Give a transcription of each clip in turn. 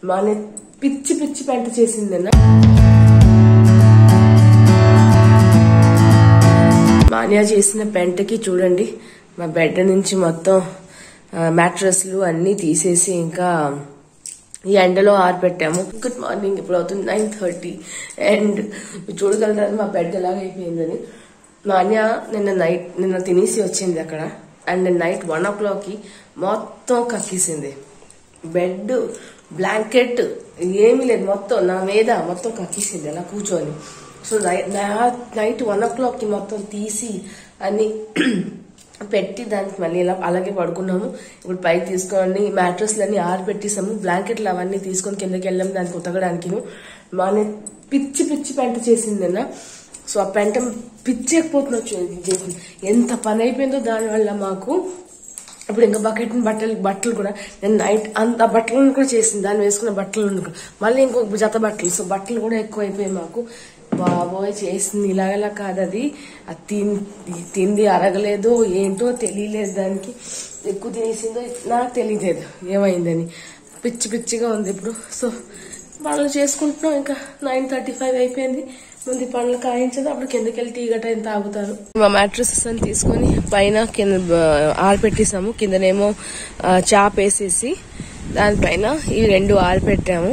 మానే పిచ్చి పిచ్చి పెంట చేసిందన్న. మాన్యా చేసిన పెంటకి చూడండి మా బెడ్ నుంచి మొత్తం మ్యాట్రస్లు అన్ని తీసేసి ఇంకా ఈ ఎండలో ఆరబెట్టాము. గుడ్ మార్నింగ్, ఇప్పుడు అవుతుంది 9:30 అండ్ చూడగలరు మా బెడ్ ఎలాగైపోయిందని. మాన్యా నిన్న తినేసి వచ్చింది అక్కడ అండ్ నైట్ 1 o'clock మొత్తం కక్కేసింది. బెడ్ బ్లాంకెట్ ఏమీ లేదు, మొత్తం నా మీద మొత్తం కక్కేసింది అలా కూర్చొని. సో నైట్ 1 o'clock మొత్తం తీసి అన్ని పెట్టి దానికి మళ్ళీ ఇలా అలాగే పడుకున్నాము. ఇప్పుడు పైకి తీసుకొని మ్యాట్రస్లన్నీ ఆరబెట్టేసాము. బ్లాంకెట్లు అవన్నీ తీసుకొని కిందకి వెళ్ళాము దానికి ఉతకడానికి. మానే పిచ్చి పిచ్చి పెంట చేసిందన్న. సో ఆ పెంట పిచ్చేకపోతున్నా ఎంత పని అయిపోయిందో దానివల్ల మాకు. ఇప్పుడు ఇంకా బకెట్ బట్టలు కూడా నేను నైట్ అంత బట్టలను కూడా చేసింది, దాన్ని వేసుకున్న బట్టలు మళ్ళీ ఇంకొక జత బట్టలు. సో బట్టలు కూడా ఎక్కువ అయిపోయాయి మాకు. బాబోయ్ చేసింది ఇలాగలా కాదు, అది తింది అరగలేదు ఏంటో తెలియలేదు, దానికి ఎక్కువ తినేసిందో నాకు తెలియలేదు ఏమైందని. పిచ్చి పిచ్చిగా ఉంది ఇప్పుడు. సో పనులు చేసుకుంటున్నాం. ఇంకా 9:35 అయిపోయింది. ముందు పనులు కాయించదు, అప్పుడు కిందకి వెళ్ళి టీ గట్ట ఎంత తాగుతారు. మా మ్యాట్రసెస్ అని తీసుకొని పైన కింద ఆరపెట్టేసాము. కిందనేమో చాప్ వేసేసి దానిపైన ఇవి 2 ఆరపెట్టాము.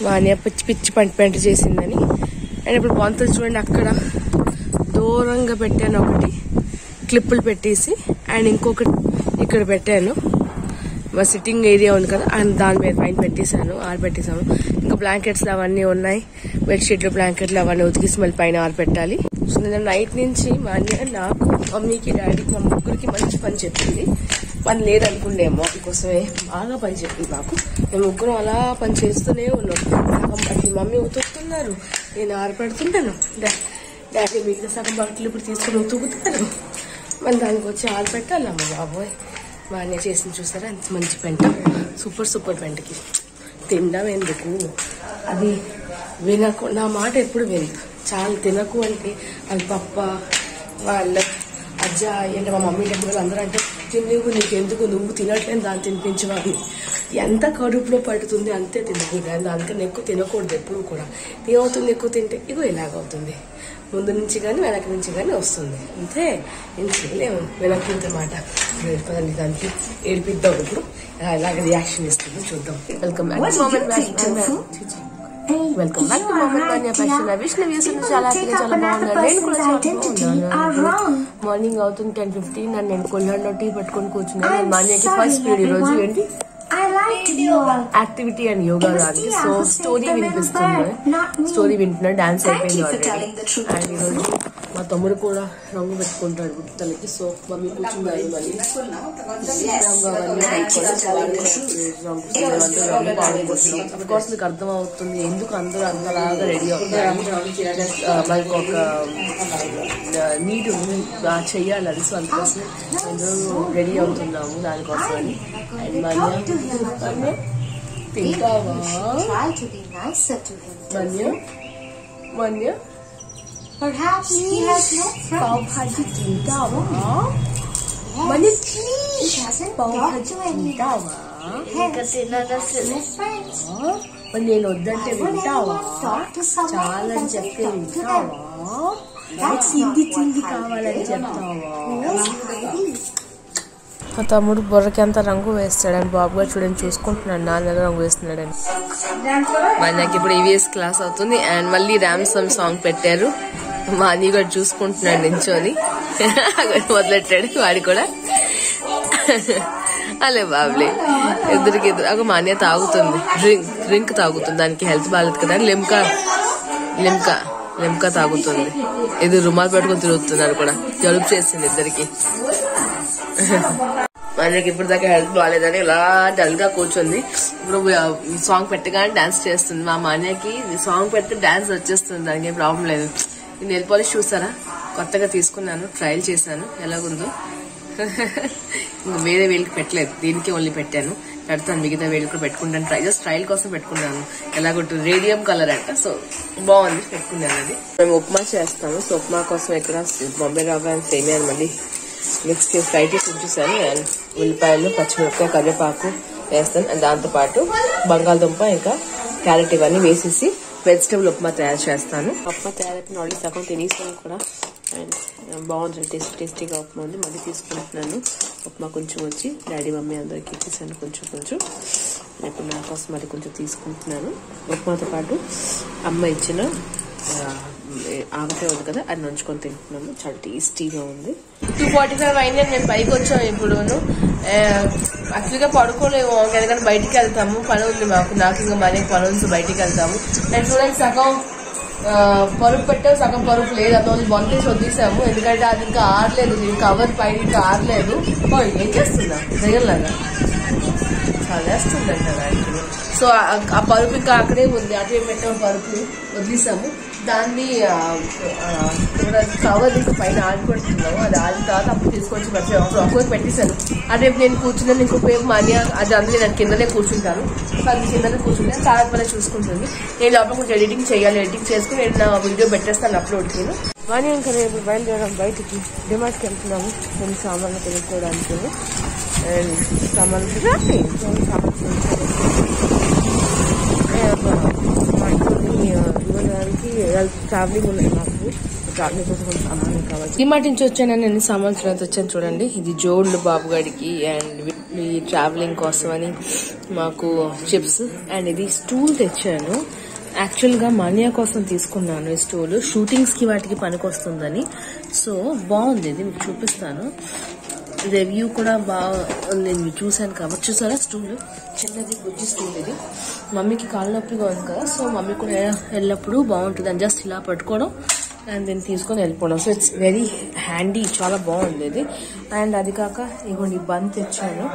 మాన్యా పిచ్చి పిచ్చి పెంట చేసిందని. అండ్ ఇప్పుడు బొంతలు చూడండి, అక్కడ దూరంగా పెట్టాను ఒకటి క్లిప్పులు పెట్టేసి, అండ్ ఇంకొకటి ఇక్కడ పెట్టాను. మా సిట్టింగ్ ఏరియా ఉంది కదా, అండ్ దాని మీద పైన పెట్టేశాను, ఆరబెట్టేసాము. ఇంకా బ్లాంకెట్స్ అవన్నీ ఉన్నాయి, బెడ్షీట్లు బ్లాంకెట్లు అవన్నీ ఉతికేసి మళ్ళీ పైన ఆరబెట్టాలి. సో నేను నైట్ నుంచి మాన్యా నాకు, మమ్మీకి, డాడీకి, మా ముగ్గురికి మంచి పని చెప్పింది. పని లేదనుకుండేమో అందుకోసమే బాగా పని చెప్పింది మాకు. మేము ముగ్గురం అలా పని చేస్తూనే ఉన్నాం. సగం బట్టలు మమ్మీ ఉతుకుతున్నారు, నేను ఆరపెడుతుంటాను, డాడీ మిగతా సగం బట్టలు ఇప్పుడు తీసుకుని ఉతుకుతాను, మళ్ళీ దానికి వచ్చి ఆరపెట్టాలమ్మ. బాబోయ్ మాన్యా చేసింది చూసారా ఎంత మంచి పెంట, సూపర్ పెంటకి. తినడం ఎందుకు, అది వినకు, నా మాట ఎప్పుడు వినదు. చాలా తినకు అంటే అది పప్ప వాళ్ళ అజ్జ అంటే మా మమ్మీ దగ్గర అందరూ అంటే తినకు, నీకెందుకు, నువ్వు తినట్లేదు దాన్ని తినిపించవాలి. ఎంత కడుపులో పడుతుంది అంతే తినకూడదు, అందుకని ఎక్కువ తినకూడదు ఎప్పుడు కూడా. ఏమవుతుంది ఎక్కువ తింటే ఇగో ఇలాగవుతుంది, ముందు నుంచి కానీ వెనక నుంచి కానీ వస్తుంది. అంతే, ఏం చేయలేము వెనక్కి మాట. పదండి దానికి ఏడిపిద్దాం ఇప్పుడు, ఇలాగ రియాక్షన్ ఇస్తుంది చూద్దాం. Welcome back to Manya fashion. Vishnu చాలా చాలా బాగున్నాను, నేను కూడా చాలా బాగున్నాను. మార్నింగ్ అవుతుంది 10:15 అండ్ నేను కొల్లాడలో టీ పట్టుకొని కూర్చున్నాను. మాన్యాకి ఫస్ట్ పీరియడ్ ఈ రోజు ఏంటి యాక్టివిటీ అండ్ యోగా లాంటి. సో స్టోరీ వినిపిస్తుంది, స్టోరీ వింటున్నా, డాన్స్ అయిపోయింది ఆల్రెడీ. అండ్ ఈరోజు మా తమ్ముడు కూడా రంగు పెట్టుకుంటాడు గుర్తలకి. సో మమ్మీ కూర్చున్నారు, మళ్ళీ అఫ్కోర్స్ మీకు అర్థం అవుతుంది ఎందుకు అందరూ అందలాగా రెడీ అవుతారు. మనకు ఒక నీట్ చెయ్యాలి అది. సో అందుకోసం అందరూ రెడీ అవుతున్నాము దానికోసం అని. అండ్ మాన్యా తింటావా, Manya Perhaps he has no friends. Pav bhaji తింటావా, Yes, he hasn't talked to anyone. Friends. మరి నేను వద్దంటే వింటావా, చాలా అని చెప్తే వింటావా, తిండి కావాలని చెప్తావా. మా తమ్ముడు బుర్రకి అంతా రంగు వేస్తాడని బాబు గారు చూడండి చూసుకుంటున్నాడు, నాన్న రంగు వేస్తున్నాడని. మనకి ఇప్పుడు ఈవీఎస్ క్లాస్ అవుతుంది అండ్ మళ్ళీ ర్యామ్సమ్ సాంగ్ పెట్టారు. మా అన్ని కూడా చూసుకుంటున్నాడు నించోని, మొదలెట్టాడు వాడి కూడా. అలే బాబులే ఇద్దరికి ఒక మాన్య తాగుతుంది, డ్రింక్ తాగుతుంది, దానికి హెల్త్ బాగాలేదు కదా, లిమ్కా తాగుతుంది. ఇది రుమాలు పెట్టుకుని తిరుగుతున్నారు కూడా, జలుబు చేసింది ఇద్దరికి. మనకి ఇప్పుడు దాకా హెల్త్ బాగాలేదని ఇలా డల్ గా కూర్చుంది. ఇప్పుడు సాంగ్ పెట్టగానే డాన్స్ చేస్తుంది. మా మాన్యకి సాంగ్ పెడితే డాన్స్ వచ్చేస్తుంది, దానికి ఏం ప్రాబ్లం లేదు. ఈ నెయిల్ పాలిష్ చూసారా, కొత్తగా తీసుకున్నాను, ట్రయల్ చేశాను, ఎలాగుందో. ఇంకా వేరే వేలికి పెట్టలేదు, దీనికి ఓన్లీ పెట్టాను. పెడతాను మిగతా వేలు కూడా పెట్టుకుంటాను, జస్ట్ ట్రయల్ కోసం పెట్టుకున్నాను. ఎలాగొట్టు రేడియం కలర్ అంట, సో బాగుంది పెట్టుకున్నాను. అది మేము ఉప్మా చేస్తాము. సో ఉప్మా కోసం ఇక్కడ బొంబాయి రవ్వ అండ్ సేమియా మళ్ళీ మిక్స్ చేసి ఫ్రై చేసి ఉంచేసాను. అండ్ ఉల్లిపాయలు, పచ్చిమిరపకాయ, కరివేపాకు, వేస్తాను. అండ్ దాంతోపాటు బంగాళదుంప ఇంకా క్యారెట్ ఇవన్నీ వేసేసి వెజిటబుల్ ఉప్మా తయారు చేస్తాను. ఉప్మా తయారైపోయిన ఆల్రెడీ సగం తినేసాను కూడా. అండ్ బాగుంది, టేస్టీగా ఉప్మా ఉంది. మళ్ళీ తీసుకుంటున్నాను. ఉప్మా కొంచెం వచ్చి డాడీ మమ్మీ అందరికి ఇచ్చేసాను కొంచెం. ఇప్పుడు నా కోసం మళ్ళీ కొంచెం తీసుకుంటున్నాను. ఉప్మాతో పాటు అమ్మ ఇచ్చిన ఆవకాయ ఉంది కదా, అది నంచుకొని తింటున్నాము. చాలా టేస్టీగా ఉంది. 2:45 అయింది. నేను పైకి వచ్చాను ఇప్పుడు. యాక్చువల్గా పడుకోలేము, ఎందుకంటే బయటికి వెళ్తాము. పని ఉంది నాకు ఇంకా మనీ పని ఉంది, బయటికి వెళ్తాము. నేను చూడండి సగం పరుపు పెట్టాము, సగం పరుపు లేదు. అది బందేసి వదిలేసాము, ఎందుకంటే అది ఇంకా ఆరలేదు. కవర్ పైన ఇంకా ఆరలేదు. ఏం చేస్తున్నా దగ్గరలాగా చదివేస్తుందంట యాక్చువల్లీ. సో ఆ పరుపు ఇంకా అక్కడే ఉంది, అటువైపు పెట్టాము, పరుపు వదిలేసాము. దాన్ని కవర్ ఇంకా పైన ఆడిపెడుతున్నాము. అది ఆడిన తర్వాత అప్పుడు తీసుకొచ్చి పెట్టాము. అప్పుడు ఒక్కొక్క పెట్టేశాను. అటువైపు నేను కూర్చున్నాను, ఇంకొక వైపు మనీ అది అందులో నేను కిందనే కూర్చుంటాను. అది కిందనే కూర్చుంటాను, చాలా పని చూసుకుంటుంది. నేను లోపల కొంచెం ఎడిటింగ్ చేయాలి. ఎడిటింగ్ చేసుకుని నేను నా వీడియో పెట్టేస్తాను అప్లోడ్కి. మనీ ఇంకా రేపు బయలుదేరడం, బయటికి డిమార్ట్కి వెళ్తున్నాము కొన్ని సామాన్లు కొనుక్కోవడానికి. అండ్ సామాన్లు ట్రావెలింగ్ ఉన్నది నాకు. ట్రావెలింగ్ కోసం కొంచెం సామాన్లు కావాలి. డిమార్ట్ నుంచి వచ్చానని ఎన్ని సామాన్లు వచ్చాను చూడండి. ఇది జోళ్ళు బాబు గడికి అండ్ ఈ ట్రావెలింగ్ కోసం అని మాకు చిప్స్. అండ్ ఇది స్టూల్ తెచ్చాను. యాక్చువల్గా మానియా కోసం తీసుకున్నాను ఈ స్టూల్. షూటింగ్స్ కి వాటికి పనికొస్తుందని. సో బాగుంది, ఇది మీకు చూపిస్తాను. రివ్యూ కూడా నేను చూశాను కాబట్టి. చూసారా స్టూల్, చిన్నది బుజ్జి స్టూల్. ఇది మమ్మీకి కాళ్ళ నొప్పిగా ఉంది కదా, సో మమ్మీ కూడా వెళ్ళినప్పుడు బాగుంటుంది అని జస్ట్ ఇలా పట్టుకోవడం అండ్ దీన్ని తీసుకొని వెళ్ళిపోవడం. సో ఇట్స్ వెరీ హ్యాండీ, చాలా బాగుంది ఇది. అండ్ అది కాక ఇగోండి బంద్ తెచ్చాను.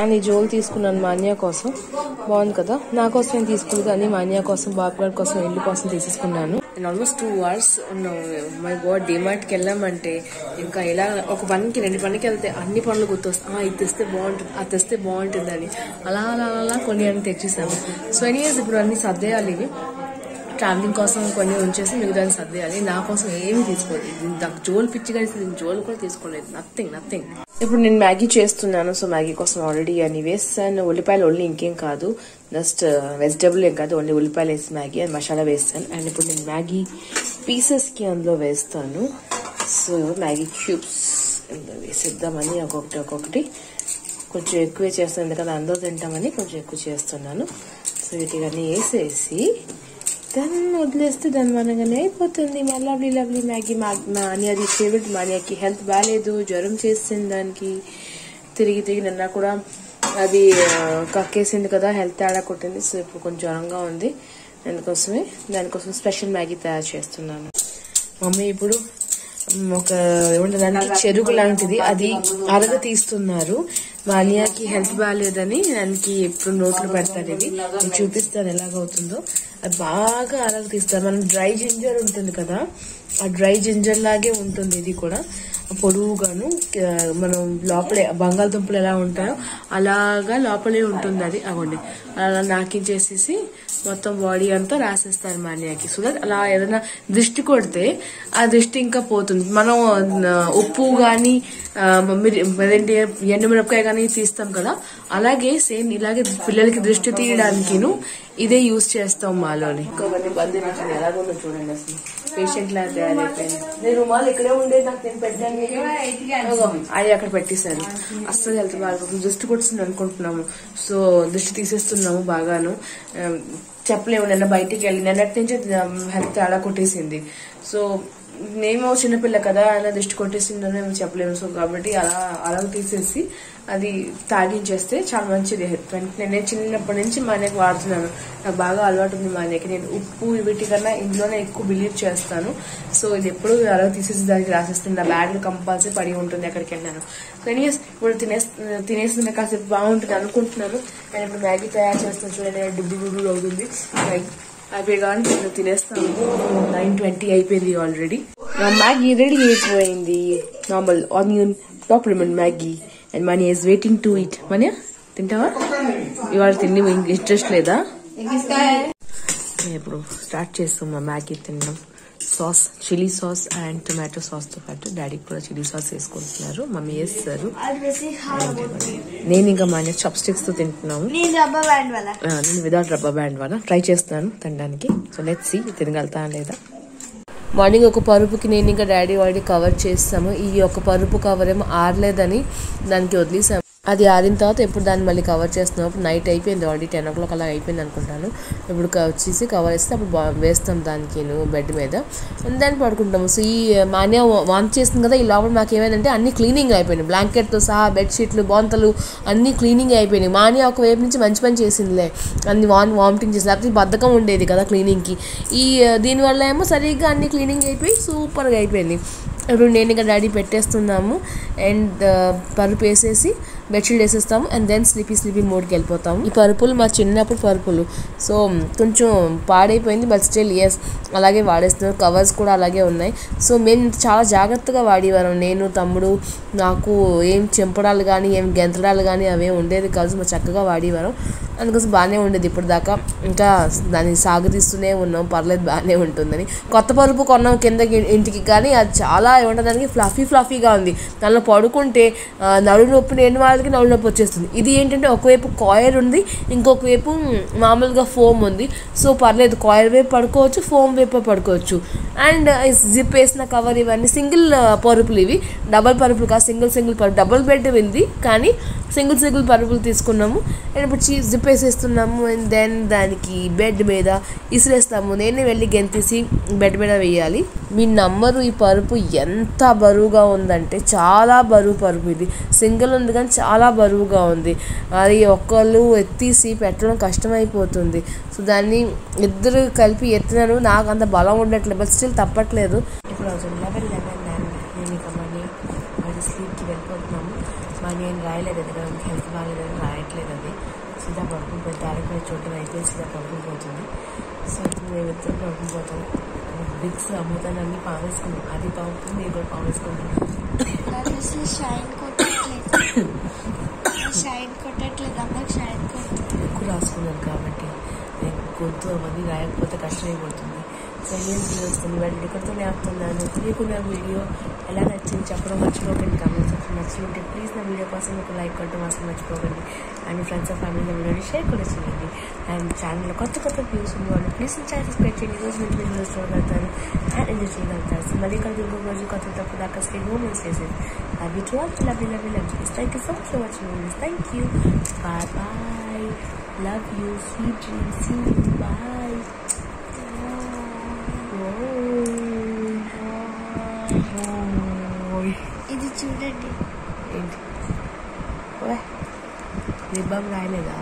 అండ్ ఈ జోలు తీసుకున్నాను మాన్యా కోసం. బాగుంది కదా, నా కోసం నేను తీసుకుంది కానీ మాన్యా కోసం, బాబుగారి కోసం, ఇల్లు కోసం తీసేసుకున్నాను. అండ్ ఆల్మోస్ట్ 2 hours ఉన్నాము. మై గాడ్, డిమార్ట్కి వెళ్ళామంటే ఇంకా ఇలా ఒక పనికి 2 పనికి వెళ్తే అన్ని పనులు గుర్తొస్తాయి. ఇది తెస్తే బాగుంటుంది, అది తెస్తే బాగుంటుంది అని అలా కొన్ని అన్ని తెచ్చేసాము. సో ఎనీవేస్ ఇప్పుడు అన్ని సర్దేయాలి. ఇవి ట్రావెలింగ్ కోసం కొన్ని ఉంచేసి మిగతాన్ని సర్దేయాలి. నా కోసం ఏమి తీసుకోలేదు. నాకు జోలు పిచ్చి కలిసి నేను జోలు కూడా తీసుకోలేదు. నథింగ్. ఇప్పుడు నేను మ్యాగీ చేస్తున్నాను. సో మ్యాగీ కోసం ఆల్రెడీ అని వేస్తాను. ఉల్లిపాయలు ఓన్లీ, ఇంకేం కాదు, జస్ట్ వెజిటబుల్ ఏం కాదు, ఓన్లీ ఉల్లిపాయలు వేసి మ్యాగీ అండ్ మసాలా వేస్తాను. అండ్ ఇప్పుడు నేను మ్యాగీ పీసెస్కి అందులో వేస్తాను. సో మ్యాగీ క్యూబ్స్ అందులో వేసేద్దామని ఒక్కొక్కటి కొంచెం ఎక్కువే చేస్తాను, ఎందుకంటే అందరూ తింటామని కొంచెం ఎక్కువ చేస్తున్నాను. సో వీటివన్నీ వేసేసి దాన్ని వదిలేస్తే దాని మనగానే అయిపోతుంది. మా లవ్లీ మ్యాగీ. మానియాది ఫేవరెట్. మానియాకి హెల్త్ బాగాలేదు, జ్వరం చేసింది దానికి. తిరిగి నిన్న కూడా అది కక్కేసింది కదా, హెల్త్ తేడా కొట్టింది. సో ఇప్పుడు కొంచెం జ్వరంగా ఉంది. దానికోసం స్పెషల్ మ్యాగీ తయారు చేస్తున్నాను. మమ్మీ ఇప్పుడు ఒక ఏమంటారు చెరుకు లాంటిది అది అరగ తీస్తున్నారు. మానియాకి హెల్త్ బాగాలేదని దానికి ఎప్పుడు నోట్లు పెడతారు. ఇది నేను చూపిస్తాను ఎలాగవుతుందో. అది బాగా అరగ తీస్తారు. మనం డ్రై జింజర్ ఉంటుంది కదా, ఆ డ్రై జింజర్ లాగే ఉంటుంది ఇది కూడా. పొడువుగాను మనం లోపలే బంగాళదుంపలు ఎలా ఉంటాయో అలాగా లోపలే ఉంటుంది అది. అవ్వండి అలా నాకించేసేసి మొత్తం బాడీ అంతా రాసేస్తారు మాన్యాకి. సో దట్ అలా ఏదైనా దృష్టి కొడితే ఆ దృష్టి ఇంకా పోతుంది. మనం ఉప్పు గాని అదేంటి ఎండుమిరపకాయ కానీ తీస్తాం కదా, అలాగే సేమ్ ఇలాగే పిల్లలకి దృష్టి తీయడానికిను ఇదే యూజ్ చేస్తాం మాలోని. బంధించింది ఎలాగుందో చూడండి, అసలు పేషెంట్ లా తయారైపోయింది. నేను రుమాలు ఇక్కడే ఉండేది, నాకు నేను పెట్టాను, అది అక్కడ పెట్టేశారు. అస్సలు హెల్త్ బాగా దృష్టి కొడుతుంది అనుకుంటున్నాము. సో దృష్టి తీసేస్తున్నాము బాగాను. చెప్పలేము, నిన్న బయటికి వెళ్ళి నిన్నటి నుంచి హెల్త్ తేడా కొట్టేసింది. సో నేను చిన్నపిల్ల కదా, అలా దృష్టి కొట్టేసిందని మేము చెప్పలేము. సో కాబట్టి అలా తీసేసి అది తాగించేస్తే చాలా మంచిది. నేను చిన్నప్పటి నుంచి మానేకి వాడుతున్నాను, నాకు బాగా అలవాటు ఉంది మానేకి. నేను ఉప్పు వీటి కన్నా ఇంట్లోనే ఎక్కువ బిలీవ్ చేస్తాను. సో ఇది ఎప్పుడు అలా తీసేసి దానికి రాసేస్తుంది. నా బ్యాగ్ కంపల్సరీ పడి ఉంటుంది ఎక్కడికి వెళ్ళాను. కానీ ఇప్పుడు తినేస్తున్నా కాసేపు బాగుంటుంది అనుకుంటున్నాను. నేను ఇప్పుడు మ్యాగీ తయారు చేస్తాను చూడండి, డుబ్బు అవుతుంది. అయిపోయి కానీ నేను తినేస్తాను. 9:20 అయిపోయింది ఆల్రెడీ. నా మ్యాగీ రెడీ అయిపోయింది. Normal onion top lemon Maggi. And money is waiting to eat. Money తింటావా? ఇవాళ తిండి ఇంట్రెస్ట్ లేదా? ఇప్పుడు స్టార్ట్ చేస్తాం మా మ్యాగీ తినడం. Sauce, chilli sauce and tomato sauce తో పాటు డాడీ కూడా చిల్లీ సాస్ వేసుకుంటున్నారు, మమ్మీ వేస్తారు. నేను ఇంకా మా చాప్ స్టిక్స్ తో తింటున్నాము. నేను వితౌట్ రబ్బర్ బ్యాండ్ వల్ల ట్రై చేస్తున్నాను తినడానికి. సో లెట్స్ సీ తినగలుగుతా లేదా. మార్నింగ్ ఒక పరుపుకి నేను ఇంకా డాడీ ఆల్రెడీ కవర్ చేస్తాము. ఈ ఒక పరుపు కవర్ ఏమో ఆరలేదని దానికి వదిలేసాము. అది ఆరిన తర్వాత ఇప్పుడు దాన్ని మళ్ళీ కవర్ చేస్తున్నాం. అప్పుడు నైట్ అయిపోయింది, ఆల్రెడీ 10 o'clock అలా అయిపోయింది అనుకుంటాను. ఇప్పుడు వచ్చేసి కవర్ వేస్తే అప్పుడు వేస్తాం దానికి బెడ్ మీద, దాన్ని పడుకుంటాము. సో ఈ మాన్యా వాంట్ చేస్తుంది కదా, ఈ లోపల మాకు ఏమైందంటే అన్ని క్లీనింగ్ అయిపోయినాయి, బ్లాంకెట్తో సహా బెడ్షీట్లు బొంతలు అన్నీ క్లీనింగ్ అయిపోయినాయి. మాన్యా ఒకవైపు నుంచి మంచి పని చేసిందిలే, అన్ని వామిటింగ్ చేసి, లేకపోతే బద్ధకం ఉండేది కదా క్లీనింగ్కి. దీనివల్ల ఏమో సరిగ్గా అన్ని క్లీనింగ్ అయిపోయి సూపర్గా అయిపోయింది. ఇప్పుడు నేను ఇంకా డాడీ పెట్టేస్తున్నాము అండ్ పరుపు వేసేసి బెడ్షీట్ వేసేస్తాము అండ్ దెన్ స్లీపీ మోడ్కి వెళ్ళిపోతాము. ఈ పరుపులు మా చిన్నప్పుడు పరుపులు, సో కొంచెం పాడైపోయింది, బట్ స్టిల్ ఎస్ అలాగే వాడేస్తున్నారు. కవర్స్ కూడా అలాగే ఉన్నాయి. సో మేము చాలా జాగ్రత్తగా వాడేవారం, నేను తమ్ముడు. నాకు ఏం చెంపడాలు కానీ ఏం గెంతడాలు కానీ అవేం ఉండేది కాదు, మేము చక్కగా వాడేవారం. అందుకోసం బాగానే ఉండేది ఇప్పుడు దాకా. ఇంకా దాన్ని సాగదీస్తూనే ఉన్నాం, పర్లేదు బాగానే ఉంటుందని. కొత్త పరుపు కొన్నాం కిందకి ఇంటికి, కానీ అది చాలా ఏమంటుంది దానికి ఫ్లఫీగా ఉంది. దానిలో పడుకుంటే నడుము నొప్పి లేని వాళ్ళకి నడుము నొప్పి వచ్చేస్తుంది. ఇది ఏంటంటే ఒకవైపు కాయిర్ ఉంది, ఇంకొక వైపు మామూలుగా ఫోమ్ ఉంది. సో పర్లేదు, కాయిర్ వైపు పడుకోవచ్చు, ఫోమ్ వైపు పడుకోవచ్చు. అండ్ జిప్ వేసిన కవర్, ఇవన్నీ సింగిల్ పరుపులు, ఇవి డబల్ పరుపులు కాదు, సింగిల్ పరుపు. డబుల్ బెడ్ ఉంది కానీ సింగిల్ పరుపులు తీసుకున్నాము. అండ్ ఇప్పుడు జిప్ వేసేస్తున్నాము అండ్ దెన్ దానికి బెడ్ మీద ఇసిరేస్తాము. నేనే వెళ్ళి గెంతేసి బెడ్ మీద వేయాలి. మీ నమ్మరు, ఈ పరుపు ఎంత బరువుగా ఉందంటే చాలా బరువు పరుపు. ఇది సింగిల్ ఉంది కానీ చాలా బరువుగా ఉంది. అది ఒక్కళ్ళు ఎత్తేసి పెట్టడం కష్టమైపోతుంది. సో దాన్ని ఇద్దరు కలిపి ఎత్తినారు, నాకు అంత బలం ఉండట్లేదు, బట్ స్టిల్ తప్పట్లేదు. ఇప్పుడు 11 నేను ఇక మళ్ళీ స్లీప్కి వెళ్ళిపోతున్నాము. మనీ ఏం రాయలేదు, కదా హెల్త్ బాగాలేదని రాయట్లేదు. అది సీదా పడుకుని పోయి తారీఖు చూడటం అయిపోయి సీదా పడుకుని పోతుంది. సో ఇప్పుడు మేము ఇద్దరు పడుకుని పోతాము. బిగ్స్ అమ్ముతాను అన్నీ పావేసుకున్నాం, అది పావుతుంది, నేను కూడా పావేసుకున్నాను. ఎక్కువ రాసుకున్నాను కాబట్టి గొంతు అవన్నీ రాయకపోతే కష్టమైపోతుంది. సో ఏం వస్తుంది వాళ్ళు ఇక్కడితోనే ఆపుతున్నాను. మీకు నా వీడియో ఎలా నచ్చింది చెప్పడం మర్చిపోకండి. కామెంట్ సెక్షన్ నచ్చుంటే ప్లీజ్ నా వీడియో కోసం ఒక లైక్ కొట్టడం అసలు మర్చిపోకండి. అండ్ ఫ్రెండ్స్ అండ్ ఫ్యామిలీ వీడియోని షేర్ కూడా చేయండి. అండ్ ఛానల్లో కొత్త వ్యూస్ ఉంది వాళ్ళు ప్లీజ్ ఛానల్ సబ్స్క్రైబ్ చేయండి. రోజు మంచి వీడియోస్ చూడగలుగుతారు అండ్ ఎంజాయ్ చేయగలుగుతారు. సో మళ్ళీ కలిసి ఇంకొక రోజు కొత్త తప్పు దాకా స్టే మూమెంట్స్ చేసేది. Love you to all, love you thank you so much for watching videos. Thank you, bye, love you, sweet dreams, see you, bye. ఇది చూడండి ఏంటి రిబ్బన్ రాయలేదా?